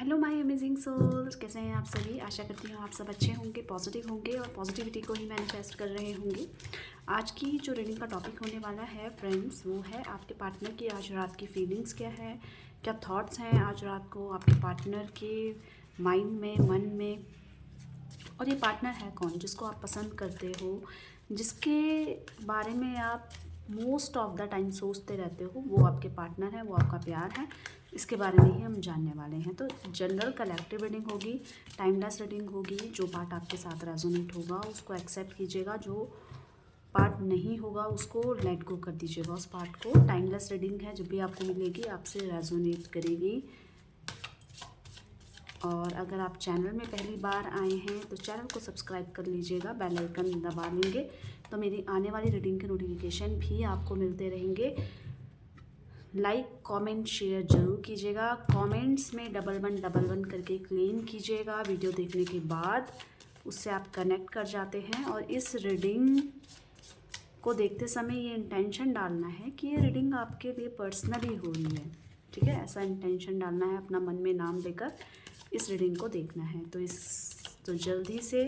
Hello my amazing souls, कैसे हैं आप सभी। आशा करती हूँ आप सब अच्छे होंगे, पॉजिटिव होंगे और पॉजिटिविटी को ही मैनिफेस्ट कर रहे होंगे। आज की जो रीडिंग का टॉपिक होने वाला है फ्रेंड्स, वो है आपके पार्टनर की आज रात की फीलिंग्स क्या है, क्या थॉट्स हैं आज रात को आपके पार्टनर के माइंड में, मन में। और ये पार्टनर है कौन जिसको आप पसंद करते हो, जिसके बारे में आप मोस्ट ऑफ द टाइम सोचते रहते हो, वो आपके पार्टनर है, वो आपका प्यार है। इसके बारे में ही हम जानने वाले हैं। तो जनरल कलेक्टिव रीडिंग होगी, टाइमलेस रीडिंग होगी। जो पार्ट आपके साथ रेजोनेट होगा उसको एक्सेप्ट कीजिएगा, जो पार्ट नहीं होगा उसको लेट गो कर दीजिएगा उस पार्ट को। टाइमलेस रीडिंग है, जब भी आपको मिलेगी आपसे रेजोनेट करेगी। और अगर आप चैनल में पहली बार आए हैं तो चैनल को सब्सक्राइब कर लीजिएगा, बेल आइकन दबा लेंगे तो मेरी आने वाली रीडिंग के नोटिफिकेशन भी आपको मिलते रहेंगे। लाइक कमेंट शेयर ज़रूर कीजिएगा। कमेंट्स में डबल वन करके क्लेम कीजिएगा। वीडियो देखने के बाद उससे आप कनेक्ट कर जाते हैं। और इस रीडिंग को देखते समय ये इंटेंशन डालना है कि ये रीडिंग आपके लिए पर्सनली हो रही है, ठीक है। ऐसा इंटेंशन डालना है, अपना मन में नाम लेकर इस रीडिंग को देखना है। तो जल्दी से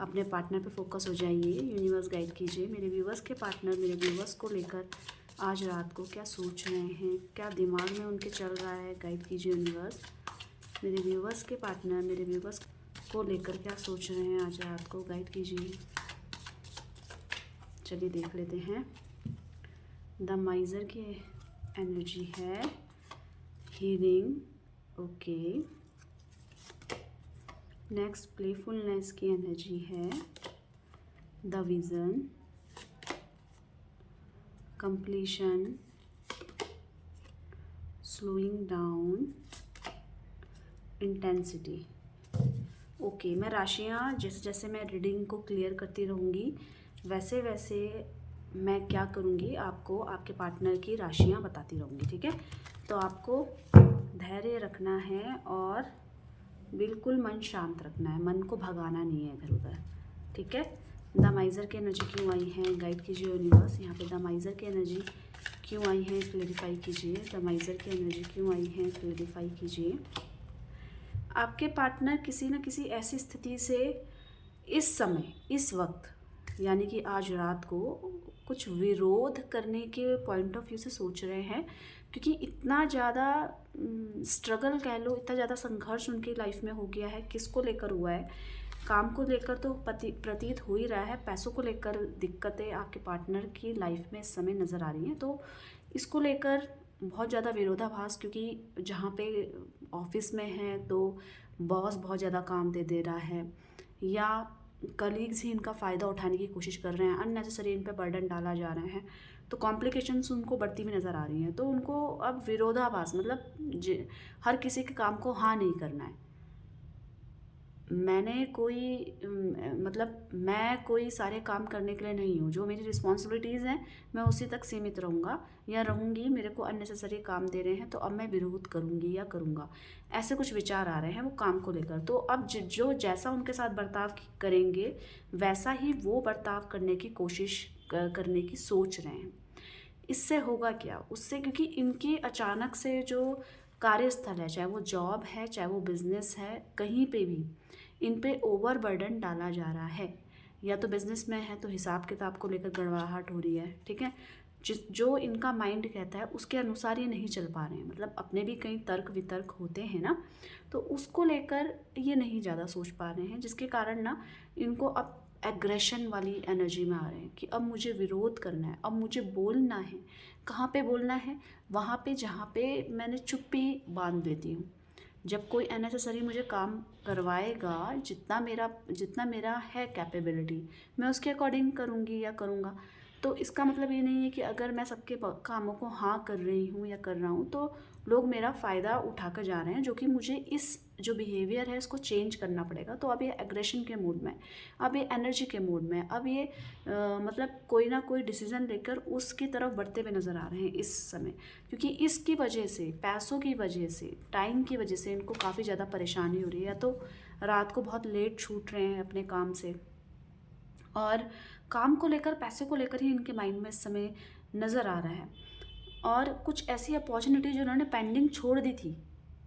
अपने पार्टनर पे फोकस हो जाइए। यूनिवर्स गाइड कीजिए मेरे व्यूवर्स के पार्टनर, मेरे व्यूवर्स को लेकर आज रात को क्या सोच रहे हैं, क्या दिमाग में उनके चल रहा है। गाइड कीजिए यूनिवर्स, मेरे व्यूवर्स के पार्टनर, मेरे व्यूवर्स को लेकर क्या सोच रहे हैं आज रात को। गाइड कीजिए। चलिए देख लेते हैं। द माइजर की एनर्जी है, हीलिंग, ओके। नेक्स्ट प्लेफुलनेस की एनर्जी है, the vision, completion, slowing down, intensity. Okay, मैं राशियाँ जैसे जैसे मैं रीडिंग को क्लियर करती रहूँगी वैसे वैसे मैं क्या करूँगी, आपको आपके पार्टनर की राशियाँ बताती रहूँगी, ठीक है। तो आपको धैर्य रखना है और बिल्कुल मन शांत रखना है, मन को भगाना नहीं है इधर उधर, ठीक है। द माइजर की एनर्जी क्यों आई है, गाइड कीजिए यूनिवर्स। यहाँ पे द माइजर की एनर्जी क्यों आई है, क्लेरिफाई कीजिए। द माइजर की एनर्जी क्यों आई है, क्लेरिफाई कीजिए। आपके पार्टनर किसी न किसी ऐसी स्थिति से इस समय, इस वक्त, यानी कि आज रात को कुछ विरोध करने के पॉइंट ऑफ व्यू से सोच रहे हैं, क्योंकि इतना ज़्यादा स्ट्रगल कह लो, इतना ज़्यादा संघर्ष उनकी लाइफ में हो गया है। किसको लेकर हुआ है, काम को लेकर तो प्रतीत हो ही रहा है, पैसों को लेकर दिक्कतें आपके पार्टनर की लाइफ में इस समय नज़र आ रही हैं। तो इसको लेकर बहुत ज़्यादा विरोधाभास, क्योंकि जहाँ पे ऑफिस में है तो बॉस बहुत ज़्यादा काम दे रहा है, या कलीग्स ही इनका फ़ायदा उठाने की कोशिश कर रहे हैं, अननेसेसरी इन पे बर्डन डाला जा रहा है। तो कॉम्प्लिकेशंस उनको बढ़ती हुई नज़र आ रही हैं। तो उनको अब विरोधाभास, मतलब हर किसी के काम को हाँ नहीं करना है। मैं कोई सारे काम करने के लिए नहीं हूँ। जो मेरी रिस्पॉन्सिबिलिटीज़ हैं मैं उसी तक सीमित रहूँगा या रहूँगी। मेरे को अननेसेसरी काम दे रहे हैं तो अब मैं विरोध करूँगी या करूँगा, ऐसे कुछ विचार आ रहे हैं वो काम को लेकर। तो अब जो जैसा उनके साथ बर्ताव करेंगे वैसा ही वो बर्ताव करने की कोशिश करने की सोच रहे हैं। इससे होगा क्या, उससे, क्योंकि इनकी अचानक से जो कार्यस्थल है, चाहे वो जॉब है चाहे वो बिजनेस है, कहीं पे भी इन पे ओवर बर्डन डाला जा रहा है। या तो बिजनेस में है तो हिसाब किताब को लेकर गड़बड़ाहट हो रही है, ठीक है। जो इनका माइंड कहता है उसके अनुसार ये नहीं चल पा रहे हैं, मतलब अपने भी कई तर्क वितर्क होते हैं ना, तो उसको लेकर ये नहीं ज़्यादा सोच पा रहे हैं, जिसके कारण ना इनको अब एग्रेशन वाली एनर्जी में आ रहे हैं कि अब मुझे विरोध करना है, अब मुझे बोलना है। कहाँ पे बोलना है, वहाँ पे जहाँ पे मैंने चुप्पी बांध लेती हूँ। जब कोई अननेसेसरी मुझे काम करवाएगा, जितना मेरा है कैपेबिलिटी, मैं उसके अकॉर्डिंग करूँगी या करूँगा। तो इसका मतलब ये नहीं है कि अगर मैं सबके कामों को हाँ कर रही हूँ या कर रहा हूँ तो लोग मेरा फ़ायदा उठा कर जा रहे हैं, जो कि मुझे इस जो बिहेवियर है इसको चेंज करना पड़ेगा। तो अब ये एग्रेशन के मूड में, अब ये एनर्जी के मूड में, अब ये मतलब कोई ना कोई डिसीज़न लेकर उसकी तरफ बढ़ते हुए नज़र आ रहे हैं इस समय। क्योंकि इसकी वजह से, पैसों की वजह से, टाइम की वजह से इनको काफ़ी ज़्यादा परेशानी हो रही है। या तो रात को बहुत लेट छूट रहे हैं अपने काम से, और काम को लेकर, पैसे को लेकर ही इनके माइंड में इस समय नज़र आ रहा है। और कुछ ऐसी अपॉर्चुनिटी जो उन्होंने पेंडिंग छोड़ दी थी,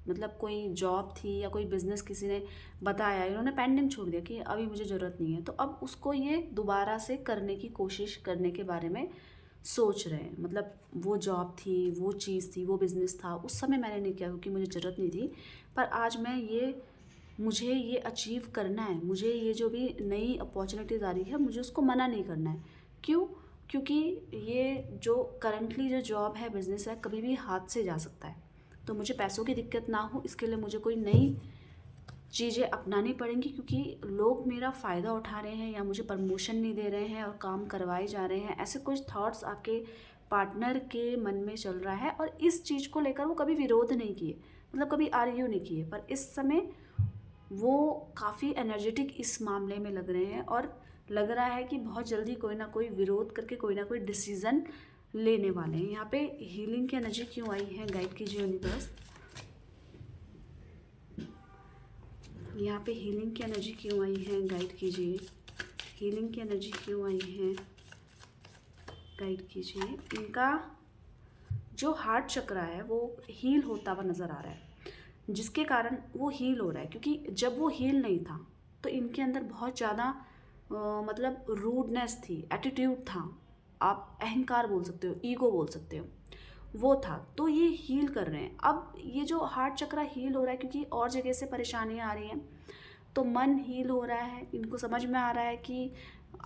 मतलब कोई जॉब थी या कोई बिज़नेस किसी ने बताया, इन्होंने पेंडिंग छोड़ दिया कि अभी मुझे ज़रूरत नहीं है, तो अब उसको ये दोबारा से करने की कोशिश करने के बारे में सोच रहे हैं। मतलब वो जॉब थी, वो चीज़ थी, वो बिज़नेस था, उस समय मैंने नहीं किया क्योंकि मुझे ज़रूरत नहीं थी, पर आज मुझे ये अचीव करना है, मुझे ये जो भी नई अपॉर्चुनिटीज़ आ रही है मुझे उसको मना नहीं करना है। क्यों? क्योंकि ये जो करंटली जो जॉब है, बिज़नेस है, कभी भी हाथ से जा सकता है। तो मुझे पैसों की दिक्कत ना हो, इसके लिए मुझे कोई नई चीज़ें अपनानी पड़ेंगी, क्योंकि लोग मेरा फ़ायदा उठा रहे हैं या मुझे प्रमोशन नहीं दे रहे हैं और काम करवाए जा रहे हैं। ऐसे कुछ थॉट्स आपके पार्टनर के मन में चल रहा है और इस चीज़ को लेकर वो कभी विरोध नहीं किए, मतलब कभी आर्ग्यू नहीं किए, पर इस समय वो काफ़ी एनर्जेटिक इस मामले में लग रहे हैं और लग रहा है कि बहुत जल्दी कोई ना कोई विरोध करके कोई ना कोई डिसीज़न लेने वाले हैं। यहाँ पे हीलिंग की एनर्जी क्यों आई है, गाइड कीजिए यूनिवर्स। यहाँ पे हीलिंग की एनर्जी क्यों आई है, गाइड कीजिए। हीलिंग की एनर्जी क्यों आई है, गाइड कीजिए। इनका जो हार्ट चक्र है वो हील होता हुआ नज़र आ रहा है, जिसके कारण वो हील हो रहा है, क्योंकि जब वो हील नहीं था तो इनके अंदर बहुत ज़्यादा मतलब रूडनेस थी, एटीट्यूड था, आप अहंकार बोल सकते हो, ईगो बोल सकते हो, वो था। तो ये हील कर रहे हैं। अब ये जो हार्ट चक्र हील हो रहा है क्योंकि और जगह से परेशानियां आ रही हैं, तो मन हील हो रहा है। इनको समझ में आ रहा है कि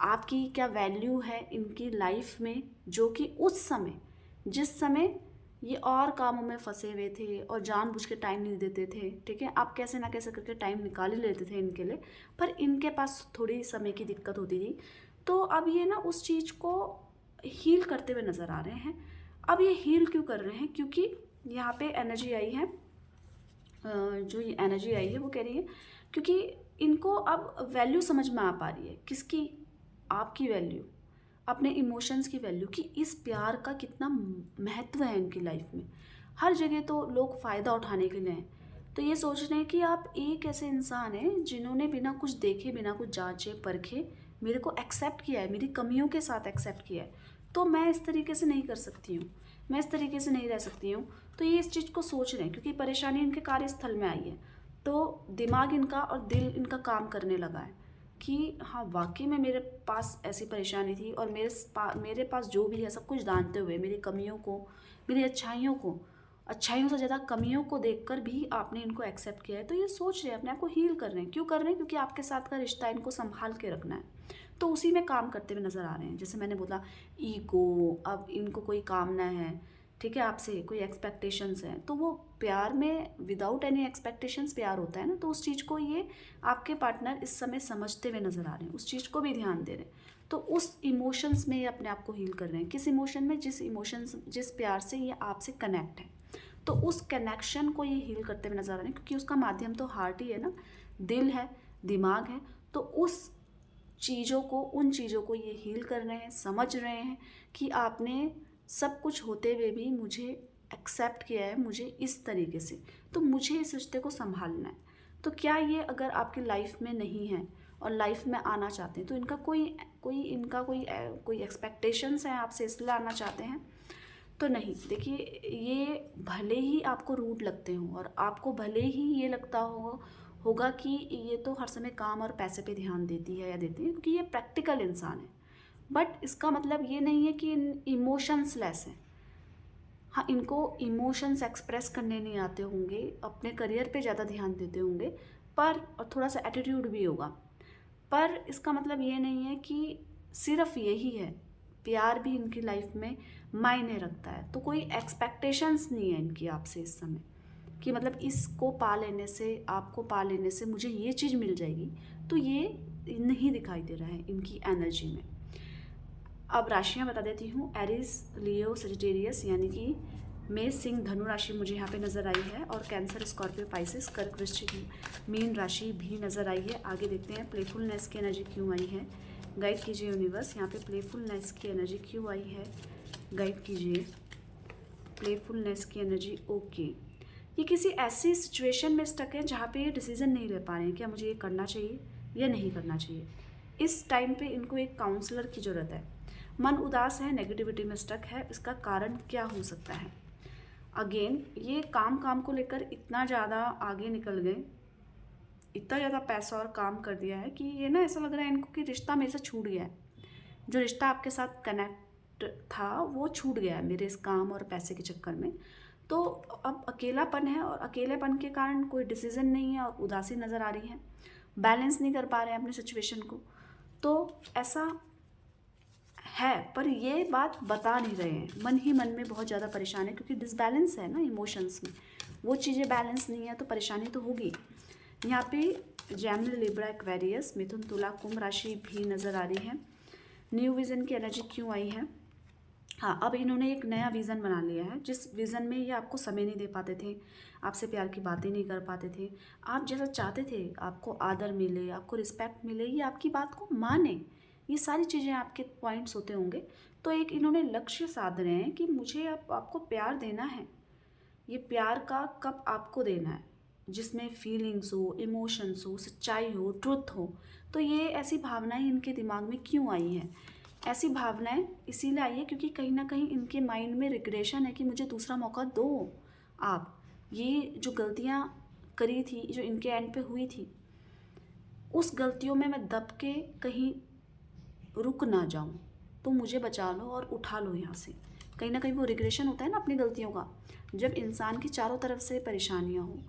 आपकी क्या वैल्यू है इनकी लाइफ में, जो कि उस समय, जिस समय ये और कामों में फंसे हुए थे और जानबूझ के टाइम नहीं देते थे, ठीक है, आप कैसे ना कैसे करके टाइम निकाल ही लेते थे इनके लिए, पर इनके पास थोड़ी समय की दिक्कत होती थी। तो अब ये ना उस चीज़ को हील करते हुए नज़र आ रहे हैं। अब ये हील क्यों कर रहे हैं? क्योंकि यहाँ पे एनर्जी आई है, जो ये एनर्जी आई है वो कह रही है क्योंकि इनको अब वैल्यू समझ में आ पा रही है। किसकी? आपकी वैल्यू, अपने इमोशंस की वैल्यू, कि इस प्यार का कितना महत्व है इनकी लाइफ में। हर जगह तो लोग फ़ायदा उठाने के लिए हैं, तो ये सोच रहे हैं कि आप एक ऐसे इंसान हैं जिन्होंने बिना कुछ देखे, बिना कुछ जांचे परखे मेरे को एक्सेप्ट किया है, मेरी कमियों के साथ एक्सेप्ट किया है, तो मैं इस तरीके से नहीं कर सकती हूँ, मैं इस तरीके से नहीं रह सकती हूँ। तो ये इस चीज़ को सोच रहे हैं क्योंकि परेशानी इनके कार्यस्थल में आई है, तो दिमाग इनका और दिल इनका काम करने लगा है कि हाँ वाकई में मेरे पास ऐसी परेशानी थी और मेरे पास जो भी है सब कुछ जानते हुए मेरी कमियों को, मेरी अच्छाइयों से ज़्यादा कमियों को देखकर भी आपने इनको एक्सेप्ट किया है। तो ये सोच रहे हैं, अपने आप को हील कर रहे हैं। क्यों कर रहे हैं? क्योंकि आपके साथ का रिश्ता इनको संभाल के रखना है, तो उसी में काम करते हुए नज़र आ रहे हैं। जैसे मैंने बोला ईगो, अब इनको कोई कामना है, ठीक है, आपसे कोई एक्सपेक्टेशंस हैं, तो वो प्यार में विदाउट एनी एक्सपेक्टेशंस प्यार होता है ना, तो उस चीज़ को ये आपके पार्टनर इस समय समझते हुए नज़र आ रहे हैं, उस चीज़ को भी ध्यान दे रहे हैं। तो उस इमोशंस में ये अपने आप को हील कर रहे हैं। किस इमोशन में? जिस प्यार से ये आपसे कनेक्ट है, तो उस कनेक्शन को ये हील करते हुए नज़र आ रहे हैं, क्योंकि उसका माध्यम तो हार्ट ही है ना, दिल है, दिमाग है। तो उन चीज़ों को ये हील कर रहे हैं, समझ रहे हैं कि आपने सब कुछ होते हुए भी मुझे एक्सेप्ट किया है, मुझे इस तरीके से, तो मुझे इस रिश्ते को संभालना है। तो क्या ये अगर आपकी लाइफ में नहीं है और लाइफ में आना चाहते हैं, तो इनका कोई एक्सपेक्टेशंस हैं आपसे इसलिए आना चाहते हैं? तो नहीं। देखिए, ये भले ही आपको रूड लगते हों और आपको भले ही ये लगता होगा कि ये तो हर समय काम और पैसे पे ध्यान देती है या देती है, क्योंकि ये प्रैक्टिकल इंसान है, बट इसका मतलब ये नहीं है कि इमोशंस लेस हैं। हाँ, इनको इमोशंस एक्सप्रेस करने नहीं आते होंगे, अपने करियर पे ज़्यादा ध्यान देते होंगे, पर और थोड़ा सा एटीट्यूड भी होगा, पर इसका मतलब ये नहीं है कि सिर्फ यही है। प्यार भी इनकी लाइफ में मायने रखता है। तो कोई एक्सपेक्टेशंस नहीं है इनकी आपसे इस समय कि मतलब इसको पा लेने से, आपको पा लेने से मुझे ये चीज़ मिल जाएगी, तो ये नहीं दिखाई दे रहा है इनकी एनर्जी में। अब राशियाँ बता देती हूँ। एरीज, लियो, सजिटेरियस यानी कि मेष, सिंह, धनु राशि मुझे यहाँ पे नज़र आई है, और कैंसर, स्कॉर्पियो, पाइसेस, कर्क, वृश्चिक, मीन राशि भी नज़र आई है। आगे देखते हैं प्लेफुलनेस की एनर्जी क्यों आई है, गाइड कीजिए यूनिवर्स। यहाँ पे प्लेफुलनेस की एनर्जी क्यों आई है, गाइड कीजिए। प्लेफुलनेस की एनर्जी, ओके, ये किसी ऐसी सिचुएशन में स्टक है जहाँ पे ये डिसीजन नहीं ले पा रहे हैं, क्या मुझे ये करना चाहिए या नहीं करना चाहिए। इस टाइम पे इनको एक काउंसलर की ज़रूरत है। मन उदास है, नेगेटिविटी में स्टक है, इसका कारण क्या हो सकता है? अगेन ये काम को लेकर इतना ज़्यादा आगे निकल गए, इतना ज़्यादा पैसा और काम कर दिया है कि ये ना ऐसा लग रहा है इनको कि रिश्ता मेरे से छूट गया है। जो रिश्ता आपके साथ कनेक्ट था वो छूट गया है मेरे इस काम और पैसे के चक्कर में। तो अब अकेलापन है और अकेलेपन के कारण कोई डिसीज़न नहीं है और उदासी नज़र आ रही है, बैलेंस नहीं कर पा रहे हैं अपनी सिचुएशन को। तो ऐसा है, पर ये बात बता नहीं रहे हैं, मन ही मन में बहुत ज़्यादा परेशान है क्योंकि डिसबैलेंस है ना इमोशंस में, वो चीज़ें बैलेंस नहीं है तो परेशानी तो होगी। यहाँ पे जेमिनी, लिब्रा, एक्वेरियस, मिथुन, तुला, कुंभ राशि भी नज़र आ रही है। न्यू विज़न की एनर्जी क्यों आई है? हाँ, अब इन्होंने एक नया विज़न बना लिया है, जिस विज़न में ये आपको समय नहीं दे पाते थे, आपसे प्यार की बातें नहीं कर पाते थे, आप जैसा चाहते थे आपको आदर मिले, आपको रिस्पेक्ट मिले, ये आपकी बात को माने, ये सारी चीज़ें आपके पॉइंट्स होते होंगे। तो एक इन्होंने लक्ष्य साध रहे हैं कि मुझे अब आपको प्यार देना है। ये प्यार का कप आपको देना है जिसमें फीलिंग्स हो, इमोशंस हो, सच्चाई हो, ट्रुथ हो। तो ये ऐसी भावनाएं इनके दिमाग में क्यों आई हैं? ऐसी भावनाएं इसीलिए आई है क्योंकि कहीं ना कहीं इनके माइंड में रिग्रेशन है कि मुझे दूसरा मौका दो आप। ये जो गलतियां करी थी, जो इनके एंड पे हुई थी, उस गलतियों में मैं दब के कहीं रुक ना जाऊं, तो मुझे बचा लो और उठा लो यहाँ से। कहीं ना कहीं वो रिग्रेशन होता है ना अपनी गलतियों का। जब इंसान की चारों तरफ से परेशानियाँ हो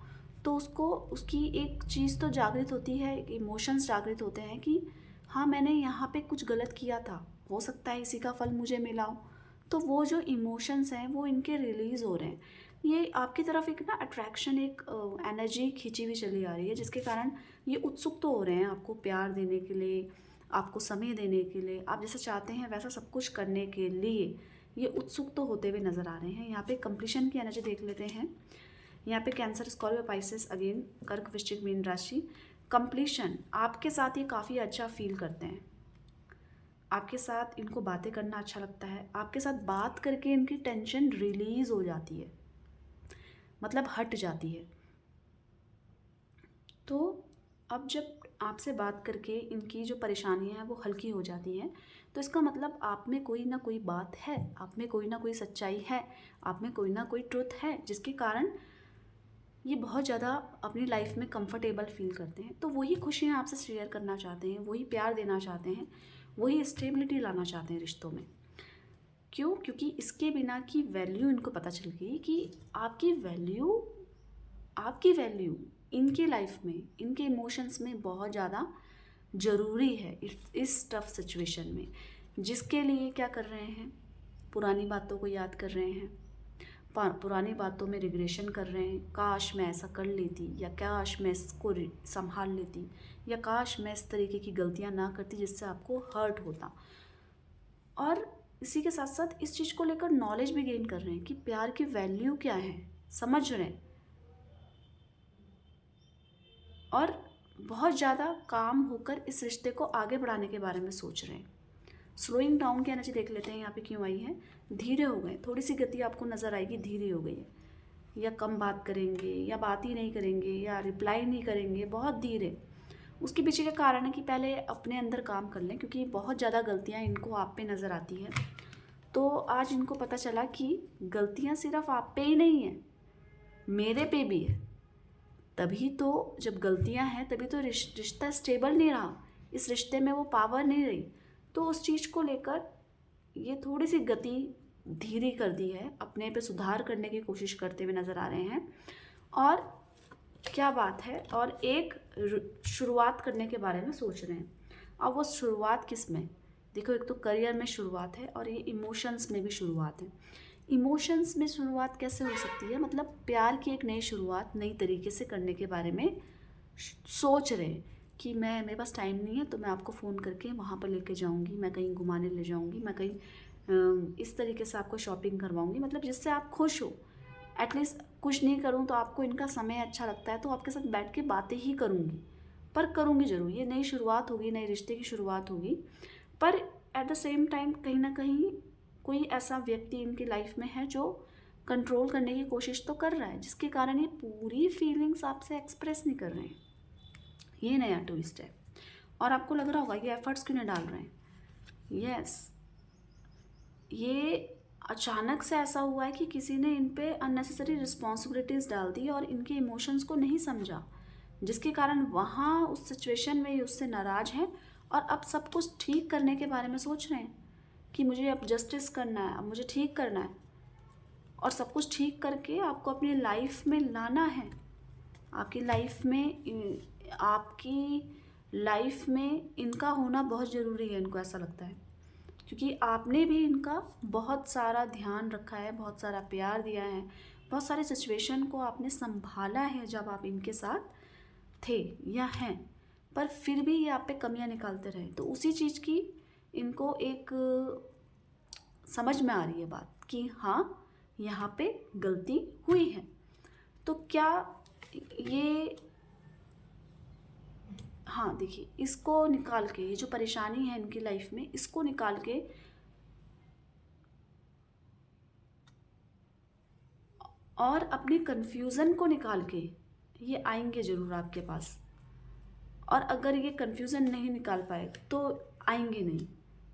तो उसको उसकी एक चीज़ तो जागृत होती है, इमोशंस जागृत होते हैं कि हाँ मैंने यहाँ पे कुछ गलत किया था, हो सकता है इसी का फल मुझे मिला हो। तो वो जो इमोशंस हैं वो इनके रिलीज़ हो रहे हैं। ये आपकी तरफ एक ना अट्रैक्शन, एक एनर्जी खींची हुई चली आ रही है जिसके कारण ये उत्सुक तो हो रहे हैं आपको प्यार देने के लिए, आपको समय देने के लिए, आप जैसा चाहते हैं वैसा सब कुछ करने के लिए ये उत्सुक तो होते हुए नज़र आ रहे हैं। यहाँ पे कंप्लीशन की एनर्जी देख लेते हैं। यहाँ पे कैंसर, स्कॉर्पियो, पाइसेस, अगेन कर्क, वृश्चिक, मीन राशि। कंप्लीशन, आपके साथ ये काफ़ी अच्छा फील करते हैं, आपके साथ इनको बातें करना अच्छा लगता है, आपके साथ बात करके इनकी टेंशन रिलीज़ हो जाती है, मतलब हट जाती है। तो अब जब आपसे बात करके इनकी जो परेशानियां हैं वो हल्की हो जाती हैं, तो इसका मतलब आप में कोई ना कोई बात है, आप में कोई ना कोई सच्चाई है, आप में कोई ना कोई ट्रुथ है जिसके कारण ये बहुत ज़्यादा अपनी लाइफ में कंफर्टेबल फील करते हैं। तो वही खुशियाँ आपसे शेयर करना चाहते हैं, वही प्यार देना चाहते हैं, वही स्टेबिलिटी लाना चाहते हैं रिश्तों में। क्यों? क्योंकि इसके बिना की वैल्यू इनको पता चल गई कि आपकी वैल्यू इनके लाइफ में, इनके इमोशंस में बहुत ज़्यादा ज़रूरी है इस टफ सिचुएशन में। जिसके लिए क्या कर रहे हैं? पुरानी बातों को याद कर रहे हैं, पुरानी बातों में रिग्रेशन कर रहे हैं, काश मैं ऐसा कर लेती, या काश मैं इसको संभाल लेती, या काश मैं इस तरीके की गलतियां ना करती जिससे आपको हर्ट होता। और इसी के साथ साथ इस चीज़ को लेकर नॉलेज भी गेन कर रहे हैं कि प्यार की वैल्यू क्या है, समझ रहे हैं, और बहुत ज़्यादा काम होकर इस रिश्ते को आगे बढ़ाने के बारे में सोच रहे हैं। स्लोइंग डाउन की एनर्जी देख लेते हैं यहाँ पे क्यों आई है। धीरे हो गए, थोड़ी सी गति आपको नज़र आएगी धीरे हो गई है, या कम बात करेंगे, या बात ही नहीं करेंगे, या रिप्लाई नहीं करेंगे, बहुत धीरे। उसके पीछे का कारण है कि पहले अपने अंदर काम कर लें क्योंकि बहुत ज़्यादा गलतियाँ इनको आप पे नज़र आती हैं। तो आज इनको पता चला कि गलतियाँ सिर्फ आप पे ही नहीं है, मेरे पे भी है। तभी तो जब गलतियां हैं तभी तो रिश्ता स्टेबल नहीं रहा, इस रिश्ते में वो पावर नहीं रही। तो उस चीज़ को लेकर ये थोड़ी सी गति धीरे कर दी है, अपने पे सुधार करने की कोशिश करते हुए नज़र आ रहे हैं। और क्या बात है, और एक शुरुआत करने के बारे में सोच रहे हैं। अब वो शुरुआत किस में? देखो, एक तो करियर में शुरुआत है और ये इमोशंस में भी शुरुआत है। इमोशंस में शुरुआत कैसे हो सकती है? मतलब प्यार की एक नई शुरुआत नई तरीके से करने के बारे में सोच रहे हैं कि मेरे पास टाइम नहीं है तो मैं आपको फ़ोन करके वहाँ पर लेके जाऊँगी, मैं कहीं घुमाने ले जाऊँगी, मैं कहीं इस तरीके से आपको शॉपिंग करवाऊँगी, मतलब जिससे आप खुश हो। एटलीस्ट कुछ नहीं करूँ तो आपको इनका समय अच्छा लगता है तो आपके साथ बैठ के बातें ही करूँगी, पर करूँगी ज़रूर। ये नई शुरुआत होगी, नए रिश्ते की शुरुआत होगी, पर एट द सेम टाइम कहीं ना कहीं कोई ऐसा व्यक्ति इनकी लाइफ में है जो कंट्रोल करने की कोशिश तो कर रहा है, जिसके कारण ये पूरी फीलिंग्स आपसे एक्सप्रेस नहीं कर रहे हैं। ये नया ट्विस्ट है। और आपको लग रहा होगा ये एफर्ट्स क्यों नहीं डाल रहे हैं। यस, ये अचानक से ऐसा हुआ है कि किसी ने इन पे अननेसेसरी रिस्पॉन्सिबिलिटीज़ डाल दी और इनके इमोशंस को नहीं समझा, जिसके कारण वहाँ उस सिचुएशन में ये उससे नाराज़ हैं और अब सब कुछ ठीक करने के बारे में सोच रहे हैं कि मुझे अब जस्टिस करना है, अब मुझे ठीक करना है और सब कुछ ठीक करके आपको अपनी लाइफ में लाना है। आपकी लाइफ में इनका होना बहुत ज़रूरी है, इनको ऐसा लगता है, क्योंकि आपने भी इनका बहुत सारा ध्यान रखा है, बहुत सारा प्यार दिया है, बहुत सारे सिचुएशन को आपने संभाला है जब आप इनके साथ थे या हैं, पर फिर भी ये आप पे कमियां निकालते रहे। तो उसी चीज़ की इनको एक समझ में आ रही है बात कि हाँ, यहाँ पे गलती हुई है। तो क्या ये, हाँ देखिए, इसको निकाल के, ये जो परेशानी है इनकी लाइफ में, इसको निकाल के और अपनी कन्फ्यूज़न को निकाल के ये आएंगे ज़रूर आपके पास। और अगर ये कन्फ्यूज़न नहीं निकाल पाए तो आएंगे नहीं,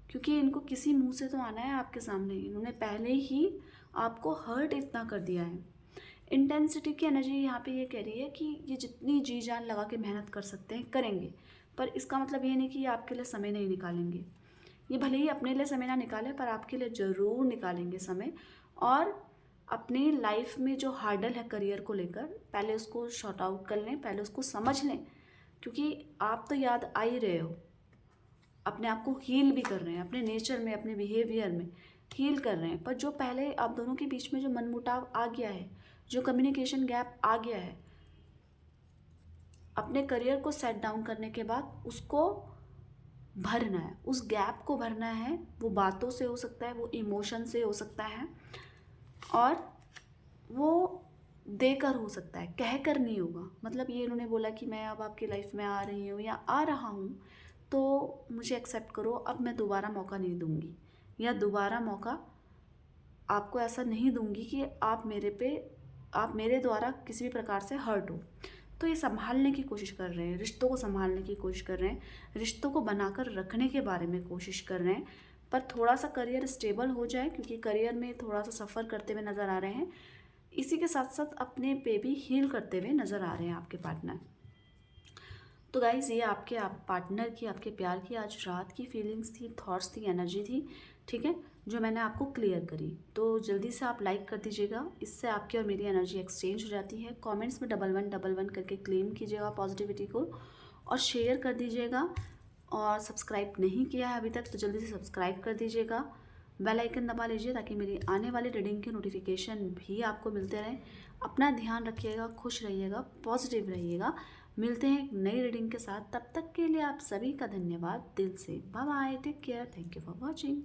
क्योंकि इनको किसी मुंह से तो आना है आपके सामने। इन्होंने पहले ही आपको हर्ट इतना कर दिया है। इंटेंसिटी की एनर्जी यहाँ पे ये कह रही है कि ये जितनी जी जान लगा के मेहनत कर सकते हैं करेंगे, पर इसका मतलब ये नहीं कि ये आपके लिए समय नहीं निकालेंगे। ये भले ही अपने लिए समय ना निकालें, पर आपके लिए ज़रूर निकालेंगे समय। और अपनी लाइफ में जो हार्डल है करियर को लेकर, पहले उसको शॉर्ट आउट कर लें, पहले उसको समझ लें, क्योंकि आप तो याद आ ही रहे हो, अपने आप को हील भी कर रहे हैं, अपने नेचर में, अपने बिहेवियर में हील कर रहे हैं। पर जो पहले आप दोनों के बीच में जो मनमुटाव आ गया है, जो कम्युनिकेशन गैप आ गया है, अपने करियर को सेट डाउन करने के बाद उसको भरना है, उस गैप को भरना है। वो बातों से हो सकता है, वो इमोशन से हो सकता है, और वो देकर हो सकता है, कह कर नहीं होगा। मतलब ये इन्होंने बोला कि मैं अब आपकी लाइफ में आ रही हूँ या आ रहा हूँ, तो मुझे एक्सेप्ट करो, अब मैं दोबारा मौका नहीं दूंगी, या दोबारा मौका आपको ऐसा नहीं दूंगी कि आप मेरे द्वारा किसी भी प्रकार से हर्ट हो। तो ये संभालने की कोशिश कर रहे हैं, रिश्तों को संभालने की कोशिश कर रहे हैं, रिश्तों को बनाकर रखने के बारे में कोशिश कर रहे हैं। पर थोड़ा सा करियर स्टेबल हो जाए, क्योंकि करियर में थोड़ा सा सफ़र करते हुए नज़र आ रहे हैं। इसी के साथ साथ अपने पे भी हील करते हुए नज़र आ रहे हैं आपके पार्टनर। तो गाइज़, ये आपके पार्टनर की, आपके प्यार की आज रात की फीलिंग्स थी, थॉट्स थी, एनर्जी थी, ठीक है, जो मैंने आपको क्लियर करी। तो जल्दी से आप लाइक कर दीजिएगा, इससे आपकी और मेरी एनर्जी एक्सचेंज हो जाती है। कमेंट्स में 1111 करके क्लेम कीजिएगा पॉजिटिविटी को, और शेयर कर दीजिएगा। और सब्सक्राइब नहीं किया है अभी तक तो जल्दी से सब्सक्राइब कर दीजिएगा, बेल आइकन दबा लीजिए, ताकि मेरी आने वाली रीडिंग के नोटिफिकेशन भी आपको मिलते रहें। अपना ध्यान रखिएगा, खुश रहिएगा, पॉजिटिव रहिएगा। मिलते हैं एक नई रीडिंग के साथ, तब तक के लिए आप सभी का धन्यवाद दिल से। Bye bye, take care, thank you for watching.